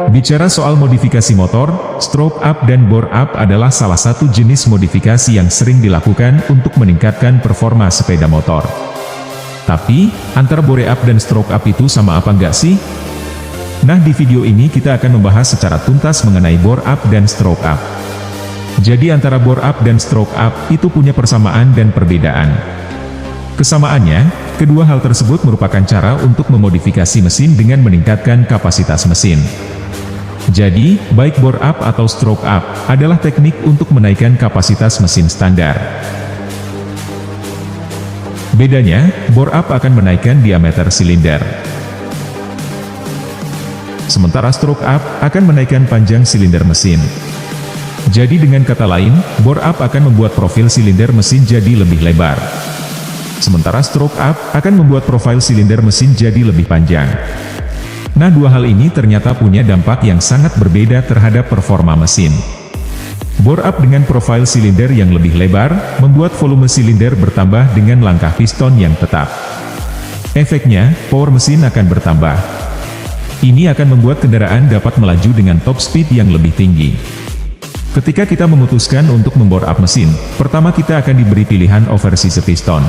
Bicara soal modifikasi motor, stroke up dan bore up adalah salah satu jenis modifikasi yang sering dilakukan untuk meningkatkan performa sepeda motor. Tapi, antara bore up dan stroke up itu sama apa enggak sih? Nah, di video ini kita akan membahas secara tuntas mengenai bore up dan stroke up. Jadi antara bore up dan stroke up itu punya persamaan dan perbedaan. Kesamaannya, kedua hal tersebut merupakan cara untuk memodifikasi mesin dengan meningkatkan kapasitas mesin. Jadi, baik bore up atau stroke up adalah teknik untuk menaikkan kapasitas mesin standar. Bedanya, bore up akan menaikkan diameter silinder. Sementara stroke up akan menaikkan panjang silinder mesin. Jadi dengan kata lain, bore up akan membuat profil silinder mesin jadi lebih lebar. Sementara stroke up akan membuat profil silinder mesin jadi lebih panjang. Nah, dua hal ini ternyata punya dampak yang sangat berbeda terhadap performa mesin. Bore up dengan profil silinder yang lebih lebar, membuat volume silinder bertambah dengan langkah piston yang tetap. Efeknya, power mesin akan bertambah. Ini akan membuat kendaraan dapat melaju dengan top speed yang lebih tinggi. Ketika kita memutuskan untuk membore up mesin, pertama kita akan diberi pilihan oversize piston.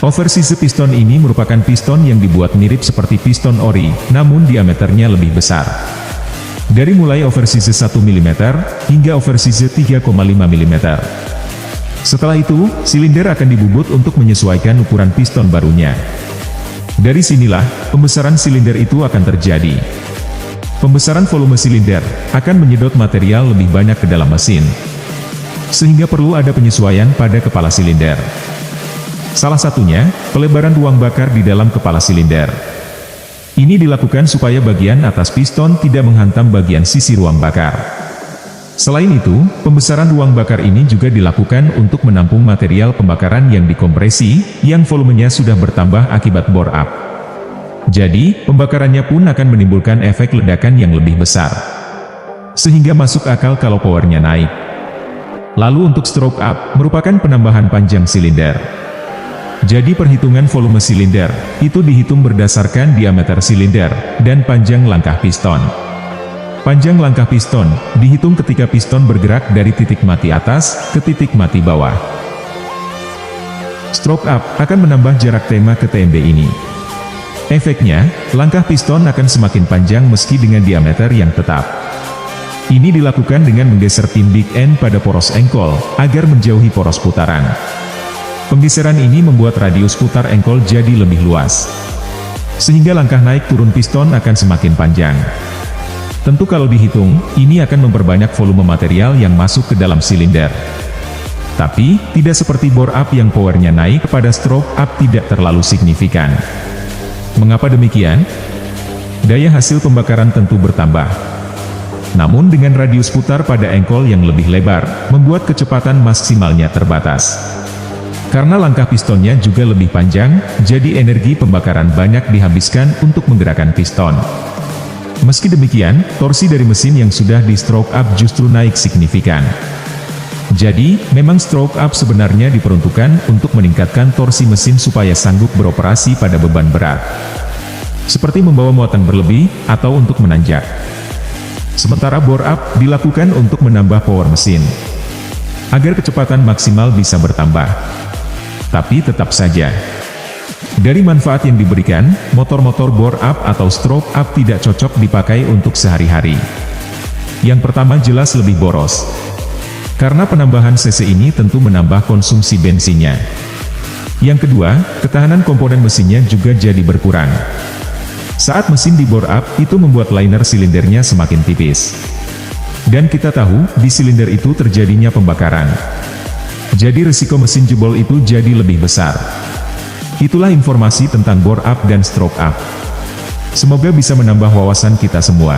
Oversize piston ini merupakan piston yang dibuat mirip seperti piston ori, namun diameternya lebih besar. Dari mulai oversize 1 mm, hingga oversize 3,5 mm. Setelah itu, silinder akan dibubut untuk menyesuaikan ukuran piston barunya. Dari sinilah, pembesaran silinder itu akan terjadi. Pembesaran volume silinder akan menyedot material lebih banyak ke dalam mesin, sehingga perlu ada penyesuaian pada kepala silinder. Salah satunya, pelebaran ruang bakar di dalam kepala silinder. Ini dilakukan supaya bagian atas piston tidak menghantam bagian sisi ruang bakar. Selain itu, pembesaran ruang bakar ini juga dilakukan untuk menampung material pembakaran yang dikompresi, yang volumenya sudah bertambah akibat bore up. Jadi, pembakarannya pun akan menimbulkan efek ledakan yang lebih besar. Sehingga masuk akal kalau powernya naik. Lalu untuk stroke up, merupakan penambahan panjang silinder. Jadi perhitungan volume silinder, itu dihitung berdasarkan diameter silinder, dan panjang langkah piston. Panjang langkah piston, dihitung ketika piston bergerak dari titik mati atas, ke titik mati bawah. Stroke up, akan menambah jarak tema ke TMB ini. Efeknya, langkah piston akan semakin panjang meski dengan diameter yang tetap. Ini dilakukan dengan menggeser pin big end pada poros engkol, agar menjauhi poros putaran. Penggeseran ini membuat radius putar engkol jadi lebih luas. Sehingga langkah naik turun piston akan semakin panjang. Tentu kalau dihitung, ini akan memperbanyak volume material yang masuk ke dalam silinder. Tapi, tidak seperti bore up yang powernya naik pada stroke up tidak terlalu signifikan. Mengapa demikian? Daya hasil pembakaran tentu bertambah. Namun dengan radius putar pada engkol yang lebih lebar, membuat kecepatan maksimalnya terbatas. Karena langkah pistonnya juga lebih panjang, jadi energi pembakaran banyak dihabiskan untuk menggerakkan piston. Meski demikian, torsi dari mesin yang sudah di stroke up justru naik signifikan. Jadi, memang stroke up sebenarnya diperuntukkan untuk meningkatkan torsi mesin supaya sanggup beroperasi pada beban berat. Seperti membawa muatan berlebih, atau untuk menanjak. Sementara bore up dilakukan untuk menambah power mesin, agar kecepatan maksimal bisa bertambah. Tapi tetap saja, dari manfaat yang diberikan, motor-motor bore up atau stroke up tidak cocok dipakai untuk sehari-hari. Yang pertama jelas lebih boros. Karena penambahan cc ini tentu menambah konsumsi bensinnya. Yang kedua, ketahanan komponen mesinnya juga jadi berkurang. Saat mesin di bore up, itu membuat liner silindernya semakin tipis. Dan kita tahu, di silinder itu terjadinya pembakaran. Jadi risiko mesin jebol itu jadi lebih besar. Itulah informasi tentang bore up dan stroke up. Semoga bisa menambah wawasan kita semua.